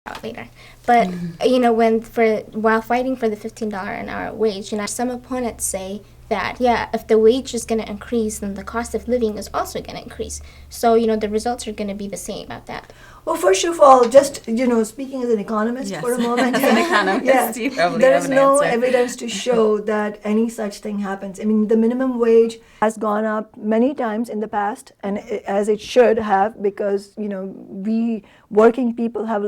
out later. But while fighting for the $15 an hour wage, some opponents say that if the wage is going to increase, then the cost of living is also going to increase. So the results are going to be the same about that. Well, first of all, just speaking as an economist for a moment, as an economist, you probably there have is an no answer. evidence to show that any such thing happens. I mean, the minimum wage has gone up many times in the past, and as it should have, because we working people have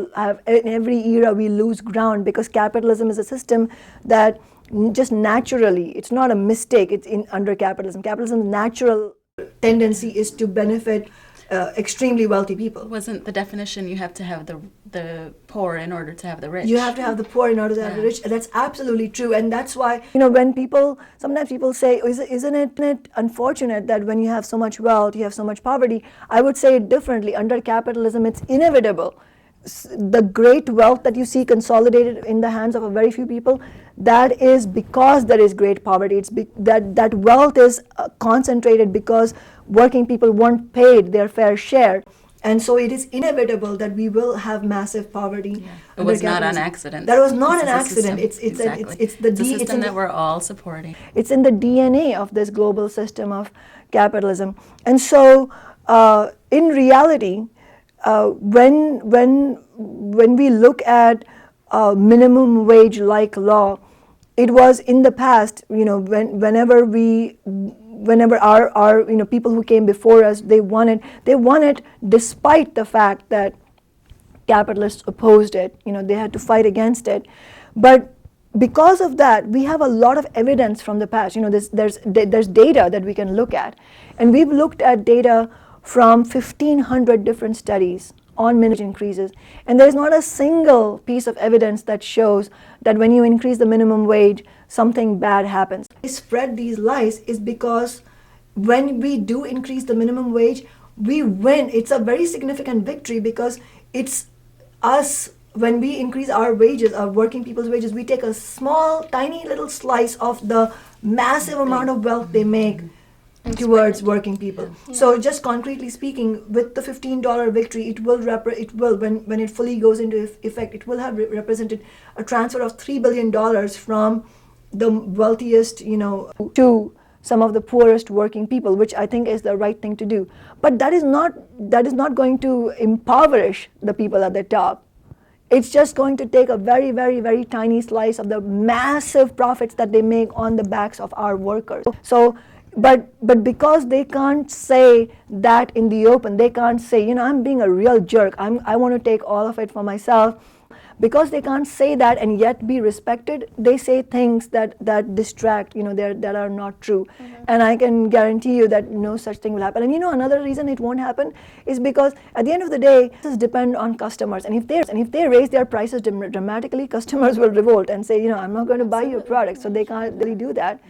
in every era we lose ground, because capitalism is a system that just naturally, it's not a mistake. It's under capitalism. Capitalism's natural tendency is to benefit extremely wealthy people. Wasn't the definition you have to have the poor in order to have the rich? You have to have the poor in order to have the rich. That's absolutely true, and that's why when sometimes people say, isn't it unfortunate that when you have so much wealth, you have so much poverty? I would say it differently. Under capitalism, it's inevitable. The great wealth that you see consolidated in the hands of a very few people, that is because there is great poverty. It's that wealth is concentrated because working people weren't paid their fair share. And so it is inevitable that we will have massive poverty. Yeah. It was not an accident. That was not an accident. It's a system that we're all supporting. It's in the DNA of this global system of capitalism. And so in reality, when we look at minimum wage like law, it was in the past, whenever our people who came before us, they won it despite the fact that capitalists opposed it. They had to fight against it. But because of that, we have a lot of evidence from the past. There's data that we can look at, and we've looked at data from 1,500 different studies on minimum wage increases, and there's not a single piece of evidence that shows that when you increase the minimum wage, something bad happens. We spread these lies is because when we do increase the minimum wage, we win. It's a very significant victory because it's us. When we increase our wages, our working people's wages, we take a small, tiny little slice of the massive amount of wealth they make towards working people. Yeah. So just concretely speaking, with the $15 victory, it will when it fully goes into effect, it will have represented a transfer of $3 billion from the wealthiest, to some of the poorest working people, which I think is the right thing to do. But that is not going to impoverish the people at the top. It's just going to take a very, very, very tiny slice of the massive profits that they make on the backs of our workers. So, but because they can't say that in the open, they can't say, I'm being a real jerk. I want to take all of it for myself. Because they can't say that and yet be respected, they say things that distract, that are not true. Mm-hmm. And I can guarantee you that no such thing will happen. And another reason it won't happen is because at the end of the day, prices depend on customers. And if they raise their prices dramatically, customers will revolt and say, I'm not going to buy your product. So they can't really do that.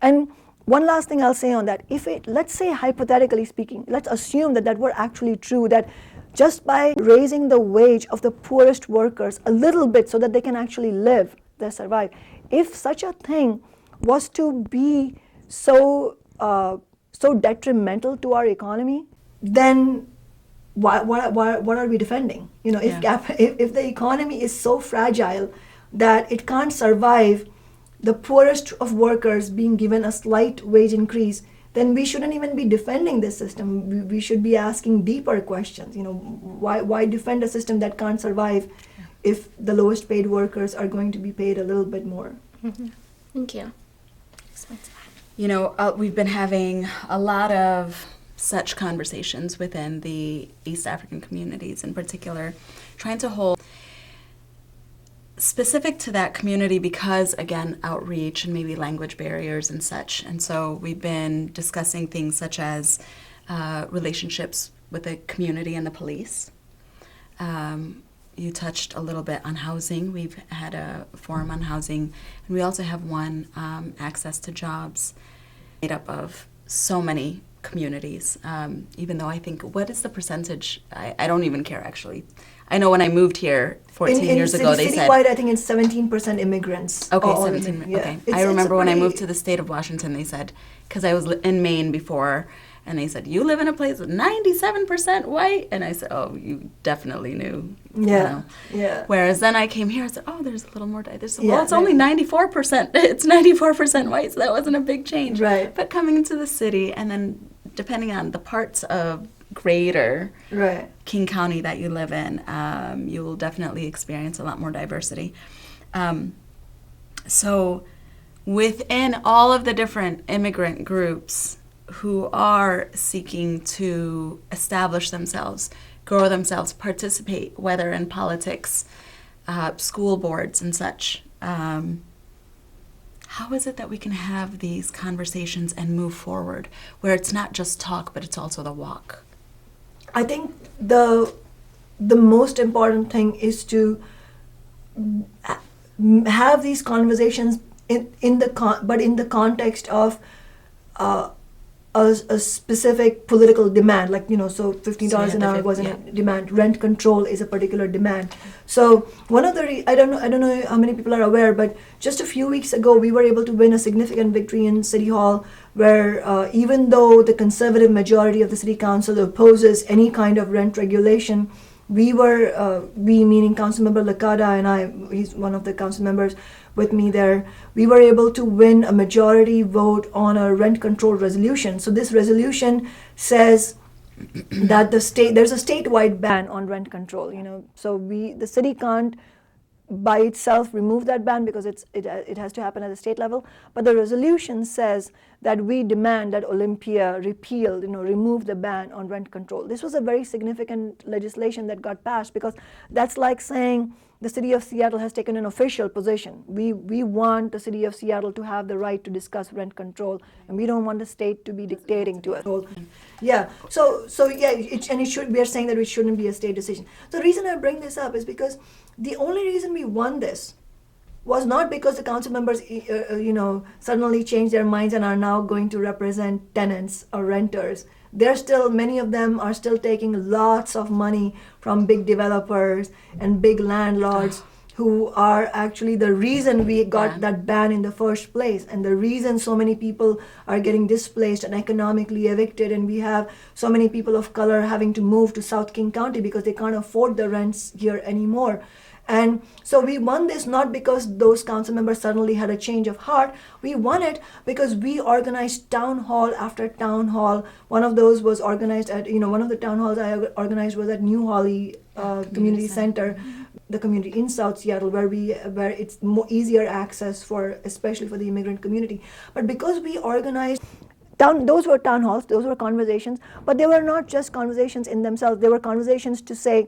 And one last thing I'll say on that, let's say hypothetically speaking, let's assume that were actually true, that just by raising the wage of the poorest workers a little bit so that they can actually live, they survive. If such a thing was to be so detrimental to our economy, then what are we defending? If the economy is so fragile that it can't survive the poorest of workers being given a slight wage increase, then we shouldn't even be defending this system. We should be asking deeper questions. Why defend a system that can't survive if the lowest paid workers are going to be paid a little bit more? Mm-hmm. Thank you. We've been having a lot of such conversations within the East African communities in particular, trying to hold specific to that community because, again, outreach and maybe language barriers and such. And so we've been discussing things such as relationships with the community and the police. You touched a little bit on housing. We've had a forum on housing. And we also have one, access to jobs, made up of so many communities, even though I think, what is the percentage? I don't even care, actually. I know when I moved here 14 years ago, they said... Citywide, I think it's 17% immigrants. Okay, 17, yeah. Okay. I remember when I moved to the state of Washington, they said, because I was in Maine before, And they said, you live in a place with 97% white? And I said, oh, you definitely knew. Yeah, yeah. Whereas then I came here and said, oh, there's a little more diverse. Well, Yeah, it's only 94%. It's 94% white, so that wasn't a big change. Right. But coming into the city, and then depending on the parts of greater King County that you live in, you will definitely experience a lot more diversity. So within all of the different immigrant groups who are seeking to establish themselves, grow themselves, participate, whether in politics, school boards and such, how is it that we can have these conversations and move forward where it's not just talk, but it's also the walk? I think the most important thing is to have these conversations in the context of a specific political demand, like, so $15 an hour was a demand. Rent control is a particular demand. So one of the I don't know how many people are aware, but just a few weeks ago we were able to win a significant victory in City Hall, where even though the conservative majority of the City Council opposes any kind of rent regulation, we meaning Councilmember Lakada and I, he's one of the council members with me there, we were able to win a majority vote on a rent control resolution. So this resolution says that there's a statewide ban on rent control. So the city can't by itself remove that ban because it has to happen at the state level. But the resolution says that we demand that Olympia repeal, remove the ban on rent control. This was a very significant legislation that got passed, because that's like saying the city of Seattle has taken an official position. We want the city of Seattle to have the right to discuss rent control, and we don't want the state to be dictating to us. Yeah. So yeah, we are saying that it shouldn't be a state decision. So the reason I bring this up is because the only reason we won this was not because the council members, suddenly changed their minds and are now going to represent tenants or renters. Many of them are still taking lots of money from big developers and big landlords who are actually the reason we got that ban in the first place, and the reason so many people are getting displaced and economically evicted, and we have so many people of color having to move to South King County because they can't afford the rents here anymore. And so we won this not because those council members suddenly had a change of heart. We won it because we organized town hall after town hall. One of those was organized at, one of the town halls I organized was at New Holly Community Center, the community in South Seattle, where it's easier access especially for the immigrant community. But because we organized those were town halls, those were conversations, but they were not just conversations in themselves. They were conversations to say,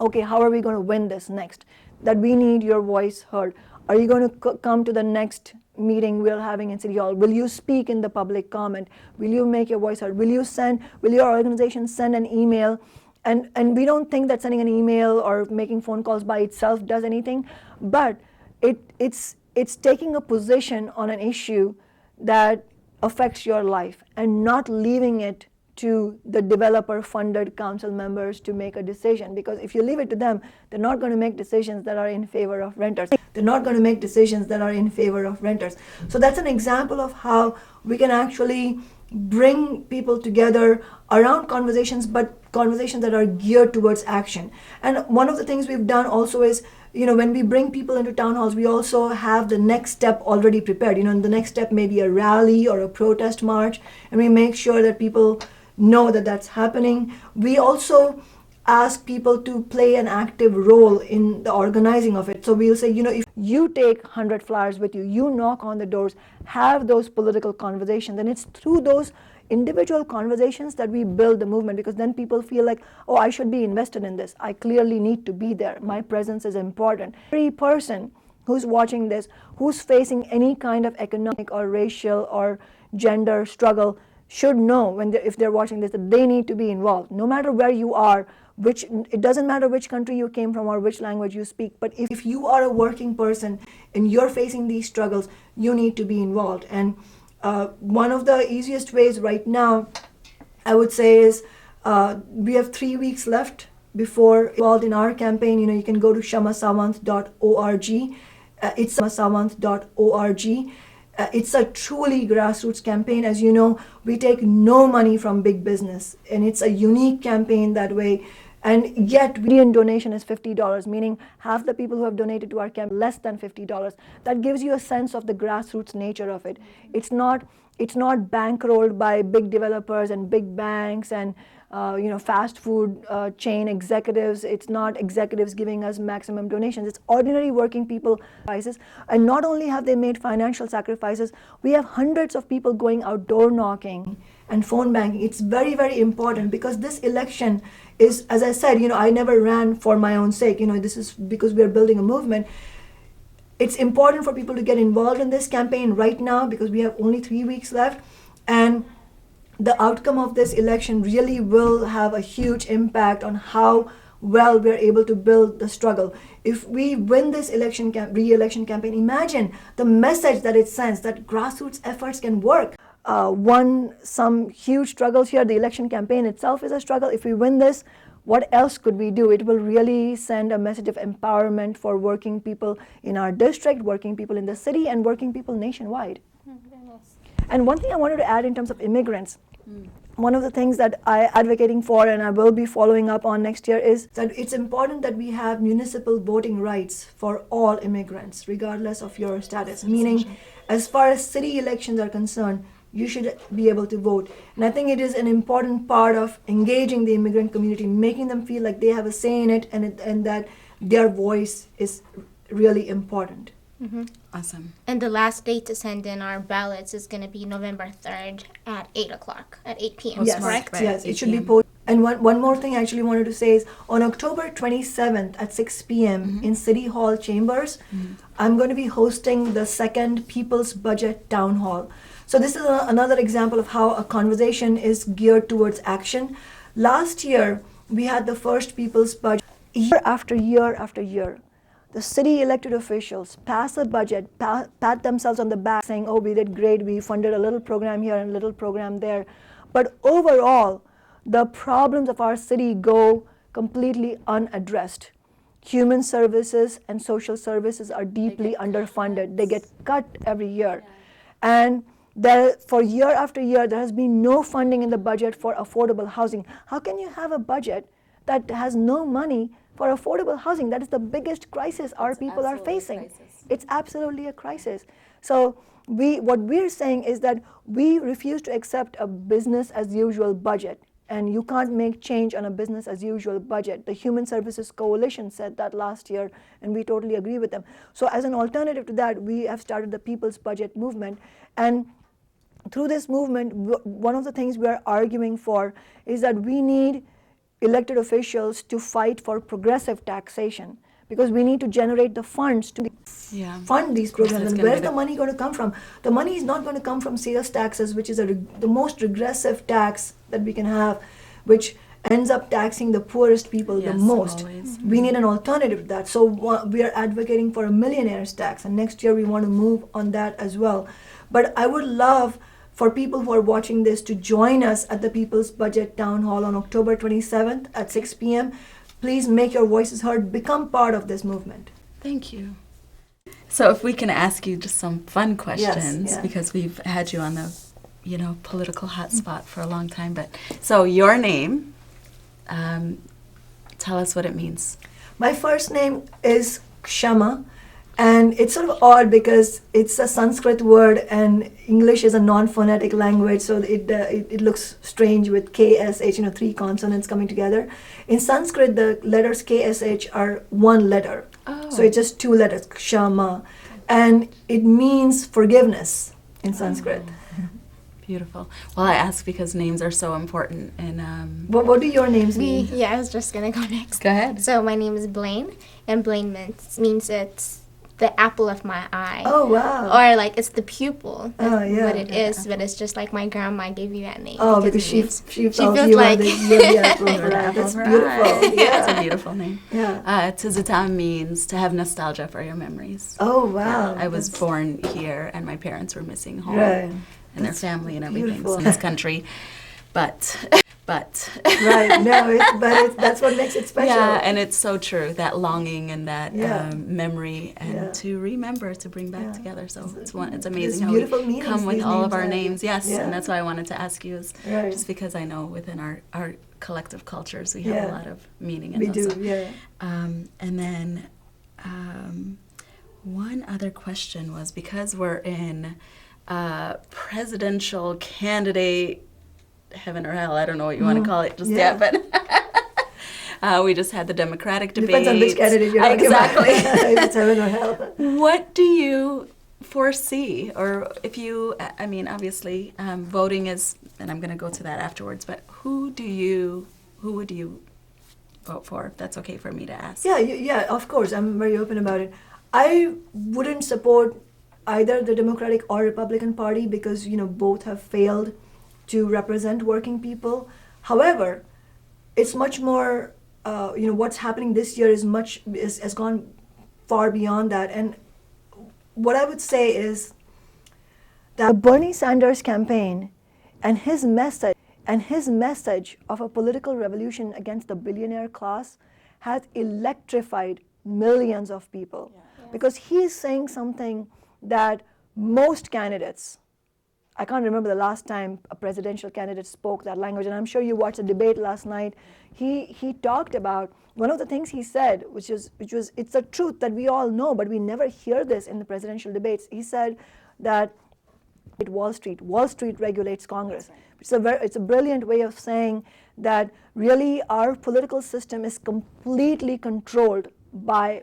okay, how are we going to win this next? That we need your voice heard. Are you going to come to the next meeting we're having in City Hall? Will you speak in the public comment? Will you make your voice heard? Will your organization send an email? And we don't think that sending an email or making phone calls by itself does anything, but it's taking a position on an issue that affects your life and not leaving it to the developer-funded council members to make a decision. Because if you leave it to them, they're not going to make decisions that are in favor of renters. So that's an example of how we can actually bring people together around conversations, but conversations that are geared towards action. And one of the things we've done also is, when we bring people into town halls, we also have the next step already prepared. The next step may be a rally or a protest march, and we make sure that people know that that's happening. We also ask people to play an active role in the organizing of it. So we'll say, if you take 100 flyers with you, you knock on the doors, have those political conversations, and it's through those individual conversations that we build the movement, because then people feel like, oh, I should be invested in this. I clearly need to be there. My presence is important. Every person who's watching this, who's facing any kind of economic or racial or gender struggle, should know if they're watching this that they need to be involved. No matter where you are, it doesn't matter which country you came from or which language you speak, but if you are a working person and you're facing these struggles, you need to be involved. And one of the easiest ways right now, I would say, is we have 3 weeks left before involved in our campaign. You can go to kshamasawant.org. It's kshamasawant.org. It's a truly grassroots campaign. As you know, we take no money from big business, and it's a unique campaign that way. And yet, median donation is $50, meaning half the people who have donated to our camp less than $50. That gives you a sense of the grassroots nature of it. It's not bankrolled by big developers and big banks and fast food chain executives. It's not executives giving us maximum donations. It's ordinary working people sacrifices. And not only have they made financial sacrifices, we have hundreds of people going out door knocking and phone banking. It's very, very important because this election is, as I said, I never ran for my own sake. This is because we are building a movement. It's important for people to get involved in this campaign right now because we have only 3 weeks left. And the outcome of this election really will have a huge impact on how well we're able to build the struggle. If we win this re-election campaign, imagine the message that it sends, that grassroots efforts can work. Won some huge struggles here. The election campaign itself is a struggle. If we win this, what else could we do? It will really send a message of empowerment for working people in our district, working people in the city, and working people nationwide. And one thing I wanted to add in terms of immigrants, one of the things that I'm advocating for and I will be following up on next year is that it's important that we have municipal voting rights for all immigrants, regardless of your status. Meaning, as far as city elections are concerned, you should be able to vote. And I think it is an important part of engaging the immigrant community, making them feel like they have a say in it and that their voice is really important. Mm-hmm. Awesome. And the last date to send in our ballots is going to be November 3rd at 8 o'clock, at 8 p.m., Yes, correct? Right. yes, 8 it should be p.m. posted. And one more thing I actually wanted to say is on October 27th at 6 p.m. in City Hall Chambers, I'm going to be hosting the second People's Budget Town Hall. So this is another example of how a conversation is geared towards action. Last year, we had the first People's Budget. Year after year after year, the city elected officials pass a budget, pat themselves on the back saying, oh, we did great, we funded a little program here and a little program there. But overall, the problems of our city go completely unaddressed. Human services and social services are deeply underfunded. They get cut every year. And for year after year, there has been no funding in the budget for affordable housing. How can you have a budget that has no money for affordable housing? That is the biggest crisis our people are facing. It's absolutely a crisis. So what we're saying is that we refuse to accept a business as usual budget. And you can't make change on a business as usual budget. The Human Services Coalition said that last year, and we totally agree with them. So as an alternative to that, we have started the People's Budget movement. And through this movement, one of the things we are arguing for is that we need elected officials to fight for progressive taxation because we need to generate the funds to fund these programs. And where's the money going to come from? The money is not going to come from sales taxes, which is the most regressive tax that we can have, which ends up taxing the poorest people the most. Always. We need an alternative to that. So we are advocating for a millionaire's tax, and next year we want to move on that as well. But I would love for people who are watching this to join us at the People's Budget Town Hall on October 27th at 6 p.m. Please make your voices heard. Become part of this movement. Thank you. So if we can ask you just some fun questions, because we've had you on the, political hot spot for a long time. But so your name, tell us what it means. My first name is Kshama. And it's sort of odd because it's a Sanskrit word and English is a non-phonetic language, so it looks strange with KSH, 3 consonants coming together. In Sanskrit, the letters KSH are one letter. Oh. So it's just 2 letters, Kshama. And it means forgiveness in Sanskrit. Beautiful. Well, I ask because names are so important. And What do your names mean? I was just going to go next. Go ahead. So my name is Blaine, and Blaine means it's the apple of my eye. Oh, wow. Or like it's the pupil. Oh, yeah. What it is, but it's just like my grandma gave you that name. Oh, because she felt feels you like are the apple of her eye. That's beautiful. Yeah, it's a beautiful name. Yeah. Tzitzitam means to have nostalgia for your memories. Oh, wow. I was born here, and my parents were missing home Right. and their family and everything beautiful. in this country. but Right. No, that's what makes it special. yeah, and it's so true, that longing and that Yeah. Memory, and Yeah. to remember, to bring back Yeah. together. So it's There's amazing how beautiful we meanings come with these all of names our have. names. Yes, Yeah. and that's why I wanted to ask you, is Right. just because I know within our collective cultures we have Yeah. a lot of meaning in We those. do, So, yeah. and then one other question was, because we're in presidential candidate heaven or hell, I don't know what you want to call it just Yeah. yet, but we just had the Democratic debate. Depends on which candidate you're talking Exactly. about. If it's heaven or hell. What do you foresee, or if you, I mean, obviously, voting is, and I'm going to go to that afterwards, but who would you vote for, if that's okay for me to ask? Yeah, yeah, of course. I'm very open about it. I wouldn't support either the Democratic or Republican Party because, both have failed to represent working people. However, it's much more, what's happening this year has gone far beyond that. And what I would say is that the Bernie Sanders campaign and his message of a political revolution against the billionaire class has electrified millions of people. Because he's saying something that most candidates, I can't remember the last time a presidential candidate spoke that language, and I'm sure you watched the debate last night. He talked about, one of the things he said, which was it's a truth that we all know, but we never hear this in the presidential debates. He said that Wall Street regulates Congress. It's a brilliant way of saying that really our political system is completely controlled by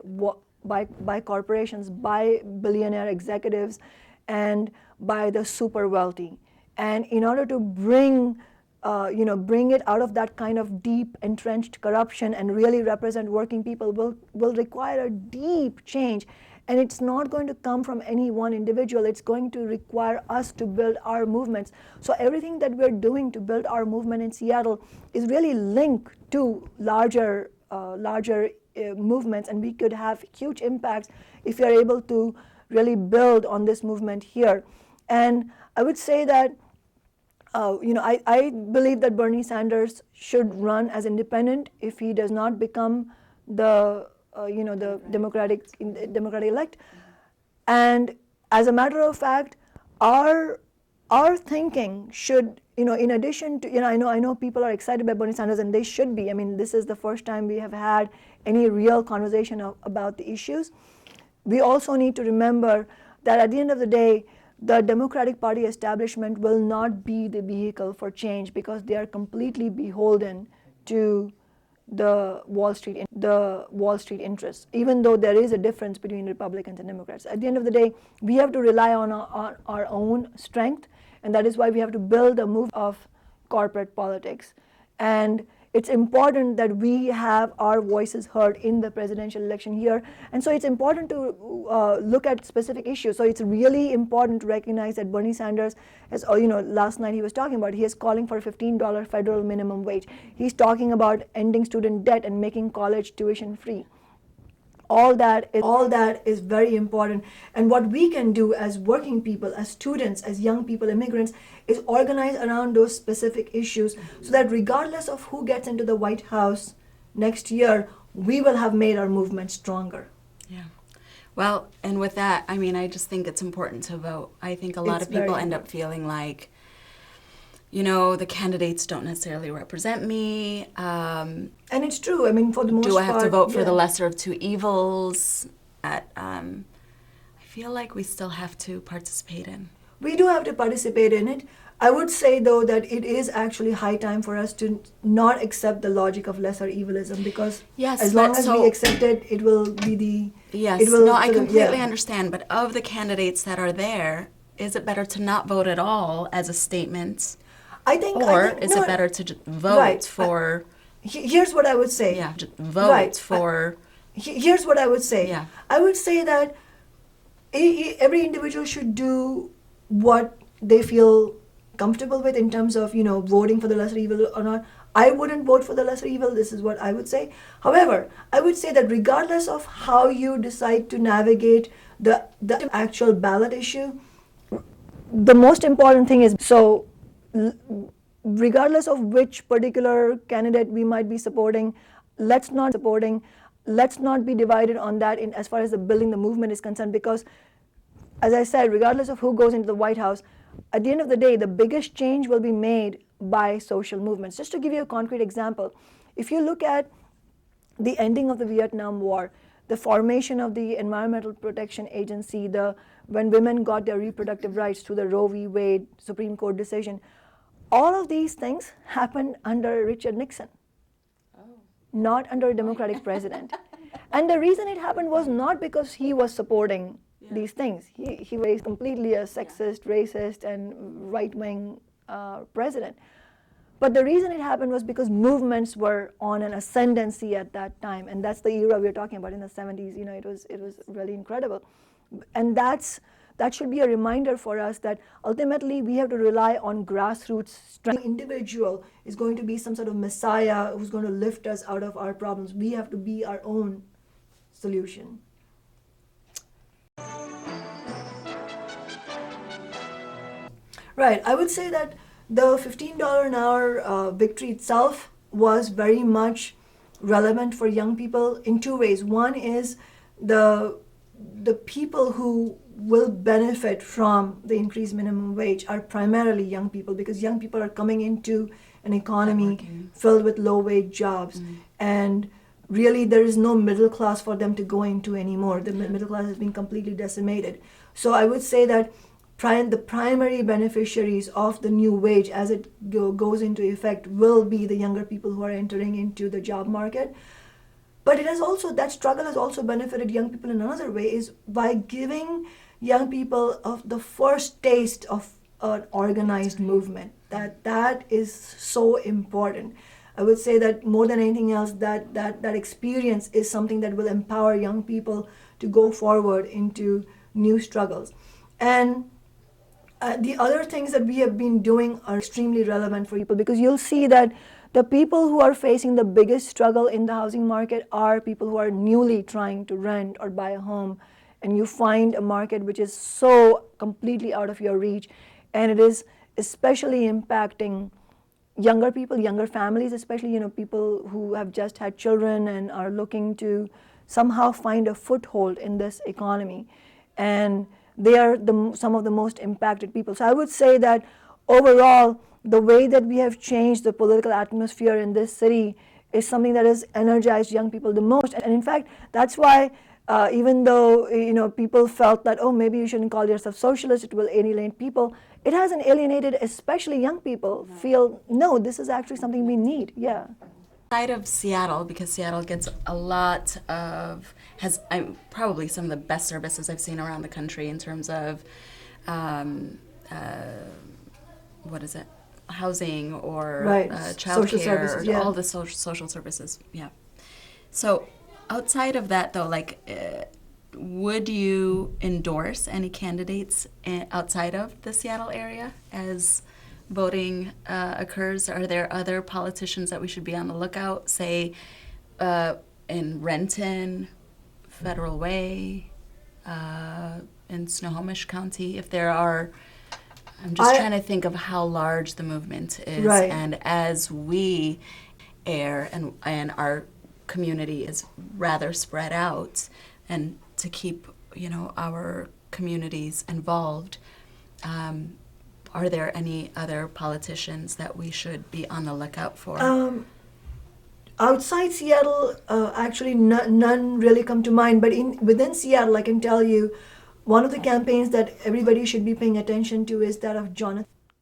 corporations, by billionaire executives, and by the super wealthy. And in order to bring it out of that kind of deep entrenched corruption and really represent working people will require a deep change. And it's not going to come from any one individual. It's going to require us to build our movements. So everything that we're doing to build our movement in Seattle is really linked to larger movements, and we could have huge impacts if we are able to really build on this movement here. And I would say that I believe that Bernie Sanders should run as independent if he does not become the Democratic elect. And as a matter of fact, our thinking should, in addition to, I know people are excited by Bernie Sanders, and they should be. I mean, this is the first time we have had any real conversation about the issues. We also need to remember that at the end of the day, the Democratic Party establishment will not be the vehicle for change because they are completely beholden to the Wall Street interests, even though there is a difference between Republicans and Democrats. At the end of the day, we have to rely on our own strength, and that is why we have to build a move of corporate politics. And it's important that we have our voices heard in the presidential election here. And so it's important to look at specific issues. So it's really important to recognize that Bernie Sanders, as last night he was talking about, he is calling for a $15 federal minimum wage. He's talking about ending student debt and making college tuition free. All that is very important. And what we can do as working people, as students, as young people, immigrants, is organize around those specific issues so that regardless of who gets into the White House next year, we will have made our movement stronger. Yeah. Well, and with that, I mean, I just think it's important to vote. I think a lot of people end up feeling like, the candidates don't necessarily represent me. And it's true. I mean, for the most part. Do I have to vote for the lesser of two evils? I feel like we still have to participate in. We do have to participate in it. I would say, though, that it is actually high time for us to not accept the logic of lesser evilism, because as long as we accept it, it will be the... Yes, no, I completely understand. But of the candidates that are there, is it better to not vote at all as a statement? Is it better to vote for... Here's what I would say. Yeah, vote for... Here's what I would say. Yeah. I would say that every individual should do what they feel comfortable with in terms of, voting for the lesser evil or not. I wouldn't vote for the lesser evil. This is what I would say. However, I would say that regardless of how you decide to navigate the actual ballot issue, the most important thing is, regardless of which particular candidate we might be supporting, let's not be divided on that in as far as the building the movement is concerned, because as I said, regardless of who goes into the White House, at the end of the day, the biggest change will be made by social movements. Just to give you a concrete example, if you look at the ending of the Vietnam War, the formation of the Environmental Protection Agency, when women got their reproductive rights through the Roe v. Wade Supreme Court decision, all of these things happened under Richard Nixon, not under a Democratic president. And the reason it happened was not because he was supporting these things. He was completely a sexist, racist, and right-wing president. But the reason it happened was because movements were on an ascendancy at that time, and that's the era we're talking about in the 70s. It was really incredible, and that should be a reminder for us that ultimately we have to rely on grassroots strength. The individual is going to be some sort of messiah who's going to lift us out of our problems. We have to be our own solution. Right, I would say that the $15 an hour victory itself was very much relevant for young people in two ways. One is the people who will benefit from the increased minimum wage are primarily young people, because young people are coming into an economy filled with low wage jobs, and really there is no middle class for them to go into anymore. The middle class has been completely decimated. So I would say that the primary beneficiaries of the new wage as it goes into effect will be the younger people who are entering into the job market. But that struggle has also benefited young people in another way, is by giving young people of the first taste of an organized movement. That is so important. I would say that more than anything else, that experience is something that will empower young people to go forward into new struggles. And the other things that we have been doing are extremely relevant for people, because you'll see that the people who are facing the biggest struggle in the housing market are people who are newly trying to rent or buy a home, and you find a market which is so completely out of your reach, and it is especially impacting younger people, younger families, especially people who have just had children and are looking to somehow find a foothold in this economy, and they are some of the most impacted people. So I would say that overall, the way that we have changed the political atmosphere in this city is something that has energized young people the most. And in fact, that's why even though people felt that, oh, maybe you shouldn't call yourself socialist, it will alienate people, it hasn't alienated, especially young people. Feel, no, this is actually something we need. Yeah. Outside of Seattle, because Seattle gets a lot of, has probably some of the best services I've seen around the country in terms of, what is it, housing or child social care, services, or all the social services. Yeah. So outside of that, though, would you endorse any candidates outside of the Seattle area as voting occurs? Are there other politicians that we should be on the lookout, say in Renton, Federal Way, in Snohomish County? If there are, I'm just trying to think of how large the movement is. Right. And as we air and our community is rather spread out, and to keep our communities involved, are there any other politicians that we should be on the lookout for? Outside Seattle, actually none really come to mind. But within Seattle, I can tell you, one of the campaigns that everybody should be paying attention to is that of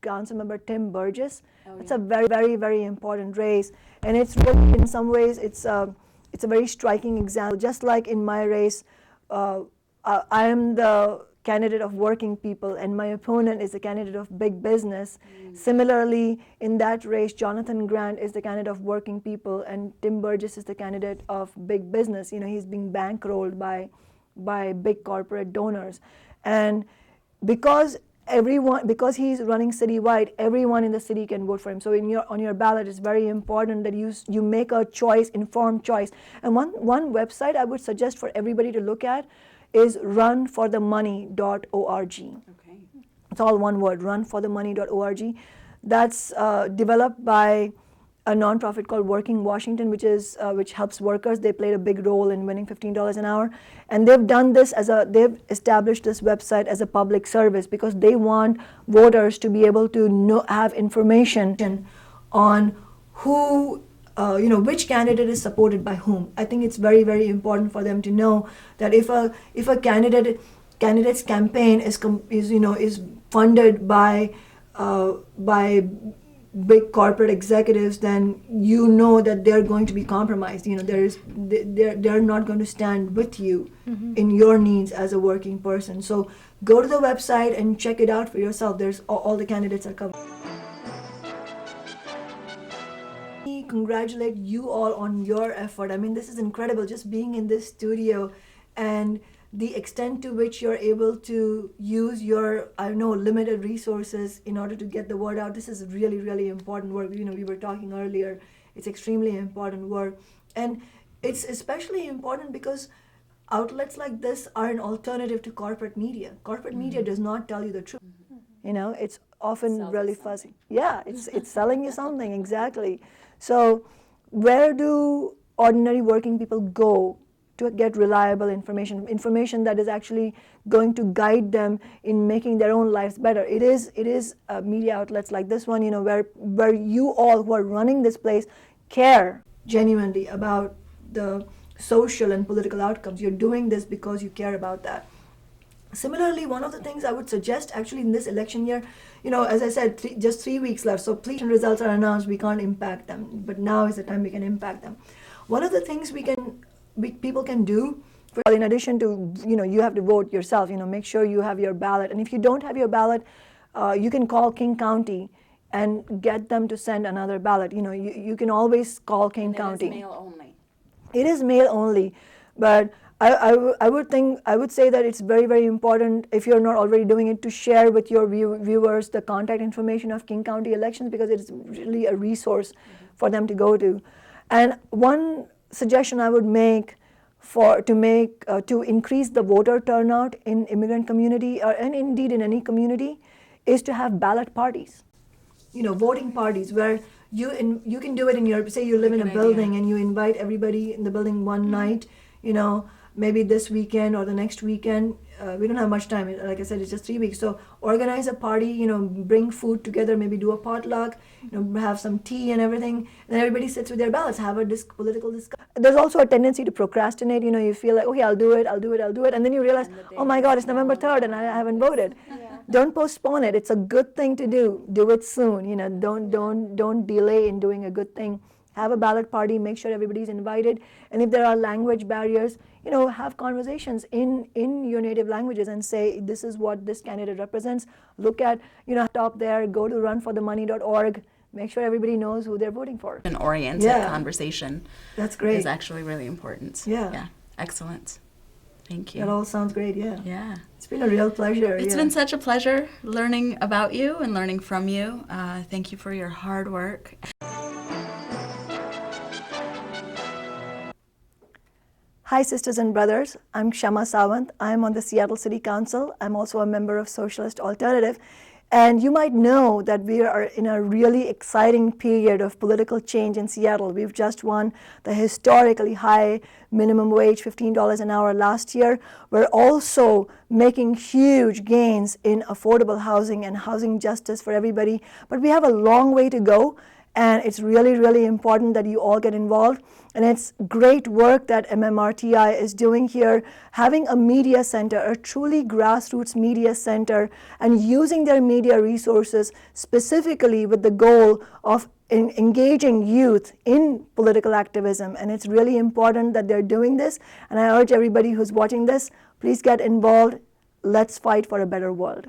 Councilmember Tim Burgess. It's a very, very, very important race, and it's really, in some ways, it's a very striking example. Just like in my race, I am the candidate of working people, and my opponent is the candidate of big business. Similarly, in that race, Jonathan Grant is the candidate of working people, and Tim Burgess is the candidate of big business. He's being bankrolled by big corporate donors, and because he's running citywide, everyone in the city can vote for him. So on your ballot, it's very important that you make a choice, informed choice. And one website I would suggest for everybody to look at is runforthemoney.org. Okay. It's all one word, runforthemoney.org. That's developed by a nonprofit called Working Washington, which helps workers. They played a big role in winning $15 an hour, and they've done this they've established this website as a public service because they want voters to be able to have information on who which candidate is supported by whom. I think it's very, very important for them to know that if a candidate's campaign is funded by big corporate executives, then that they're going to be compromised. They're not going to stand with you in your needs as a working person. So go to the website and check it out for yourself. There's all the candidates are covered. Congratulate you all on your effort. I mean, this is incredible, just being in this studio and the extent to which you're able to use your, limited resources in order to get the word out. This is really, really important work. We were talking earlier, it's extremely important work. And it's especially important because outlets like this are an alternative to corporate media. Corporate media does not tell you the truth. It's often really fuzzy. Yeah, it's selling you something, exactly. So where do ordinary working people go to get reliable information that is actually going to guide them in making their own lives better? It is media outlets like this one, where you all who are running this place care genuinely about the social and political outcomes. You're doing this because you care about that. Similarly, one of the things I would suggest actually in this election year, as I said, just 3 weeks left, so please, results are announced, we can't impact them, but now is the time we can impact them. One of the things people can do, in addition to, you have to vote yourself, make sure you have your ballot. And if you don't have your ballot, you can call King County and get them to send another ballot. You can always call King County. It is mail only. It is mail only, but I would say that it's very, very important, if you're not already doing it, to share with your viewers the contact information of King County elections, because it's really a resource for them to go to. And one suggestion I would make to increase the voter turnout in immigrant community, and indeed in any community, is to have ballot parties. Voting parties where you can do it in your, say you live in a building and you invite everybody in the building one night, maybe this weekend or the next weekend. We don't have much time. Like I said, it's just 3 weeks. So organize a party, bring food together, maybe do a potluck, have some tea and everything. And then everybody sits with their ballots, have a political discussion. There's also a tendency to procrastinate. You feel like, okay, I'll do it. And then you realize, oh my God, it's November 3rd and I haven't voted. Yeah. Don't postpone it. It's a good thing to do. Do it soon. Don't delay in doing a good thing. Have a ballot party, make sure everybody's invited. And if there are language barriers, have conversations in your native languages and say, this is what this candidate represents. Look at, top there, go to runforthemoney.org. Make sure everybody knows who they're voting for. An oriented conversation. That's great. Is actually really important. Yeah. Excellent. Thank you. That all sounds great, yeah. Yeah. It's been a real pleasure. It's been such a pleasure learning about you and learning from you. Thank you for your hard work. Hi, sisters and brothers. I'm Kshama Sawant. I'm on the Seattle City Council. I'm also a member of Socialist Alternative. And you might know that we are in a really exciting period of political change in Seattle. We've just won the historically high minimum wage, $15 an hour last year. We're also making huge gains in affordable housing and housing justice for everybody. But we have a long way to go. And it's really, really important that you all get involved. And it's great work that MMRTI is doing here, having a media center, a truly grassroots media center, and using their media resources specifically with the goal of engaging youth in political activism. And it's really important that they're doing this. And I urge everybody who's watching this, please get involved. Let's fight for a better world.